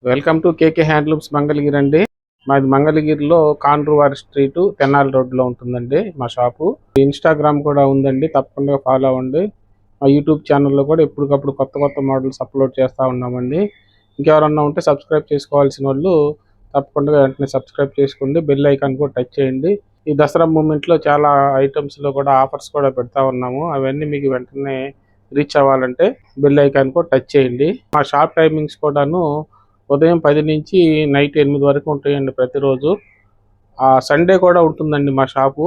Welcome to KK handlooms Mangalagiri అండి. మాది మంగళగిరిలో కాండ్రువారి స్ట్రీట్ తెనాలి రోడ్లో ఉంటుందండి మా షాపు. ఇన్స్టాగ్రామ్ కూడా ఉందండి, తప్పకుండా ఫాలో అవ్వండి. మా యూట్యూబ్ ఛానల్లో కూడా ఎప్పటికప్పుడు కొత్త కొత్త మోడల్స్ అప్లోడ్ చేస్తూ ఉన్నామండి. ఇంకెవరన్నా ఉంటే సబ్స్క్రైబ్ చేసుకోవాల్సిన వాళ్ళు తప్పకుండా వెంటనే సబ్స్క్రైబ్ చేసుకోండి. బెల్ ఐకాన్ కూడా టచ్ చేయండి. ఈ దసరా మూమెంట్లో చాలా ఐటమ్స్లో కూడా ఆఫర్స్ కూడా పెడతా ఉన్నాము. అవన్నీ మీకు వెంటనే రీచ్ అవ్వాలంటే బెల్ ఐకాన్ కూడా టచ్ చేయండి. మా షాప్ టైమింగ్స్ కూడాను ఉదయం 10 నుంచి నైట్ 8 వరకు ఉంటాయండి ప్రతిరోజు. సండే కూడా ఉంటుందండి మా షాపు.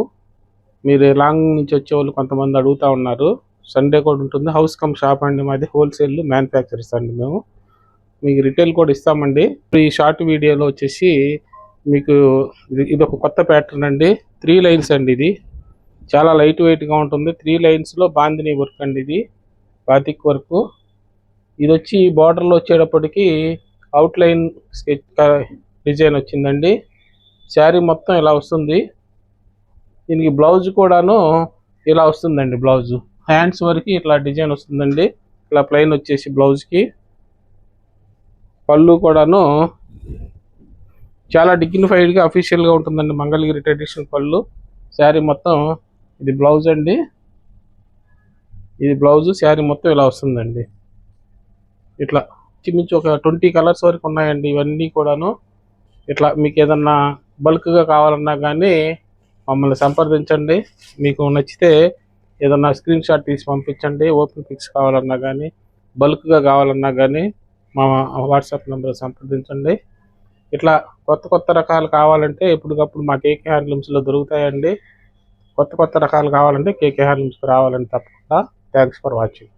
మీరు లాంగ్ నుంచి వచ్చేవాళ్ళు కొంతమంది అడుగుతూ ఉన్నారు. సండే కూడా ఉంటుంది. హౌస్ కమ్ షాప్ అండి మాది. హోల్సేల్ మ్యానుఫ్యాక్చరర్స్ అండి మేము. మీకు రిటైల్ కూడా ఇస్తామండి. ఈ షార్ట్ వీడియోలో వచ్చేసి మీకు ఇది ఒక కొత్త ప్యాటర్న్ అండి. 3 లైన్స్ అండి. ఇది చాలా లైట్ వెయిట్గా ఉంటుంది. 3 లైన్స్లో బాందిని వర్క్ అండి. ఇది బాతిక్ వర్క్. ఇది వచ్చి బార్డర్లో వచ్చేటప్పటికి అవుట్లైన్ స్కెచ్ డిజైన్ వచ్చిందండి. శారీ మొత్తం ఇలా వస్తుంది. దీనికి బ్లౌజ్ కూడాను ఇలా వస్తుందండి. బ్లౌజ్ హ్యాండ్స్ వరకు ఇట్లా డిజైన్ వస్తుందండి. ఇలా ప్లెయిన్ వచ్చేసి బ్లౌజ్కి. పళ్ళు కూడాను చాలా డిగ్నిఫైడ్గా అఫీషియల్గా ఉంటుందండి. మంగళగిరి ట్రెడిషనల్ పళ్ళు. శారీ మొత్తం ఇది బ్లౌజ్ అండి. ఇది బ్లౌజ్. శారీ మొత్తం ఇలా వస్తుందండి. ఇట్లా మించి ఒక 20 కలర్స్ వరకు ఉన్నాయండి. ఇవన్నీ కూడాను ఇట్లా మీకు ఏదన్నా బల్క్గా కావాలన్నా కానీ మమ్మల్ని సంప్రదించండి. మీకు నచ్చితే ఏదన్నా స్క్రీన్ షాట్ తీసి పంపించండి. ఓపెన్ పిక్స్ కావాలన్నా కానీ బల్క్గా కావాలన్నా కానీ మా వాట్సాప్ నెంబర్ సంప్రదించండి. ఇట్లా కొత్త కొత్త రకాలు కావాలంటే ఎప్పటికప్పుడు మా కేకే హ్యాండ్లూమ్స్లో దొరుకుతాయండి. కొత్త కొత్త రకాలు కావాలంటే కేకే హ్యాండ్లూమ్స్కి రావాలండి తప్పకుండా. Thanks for watching.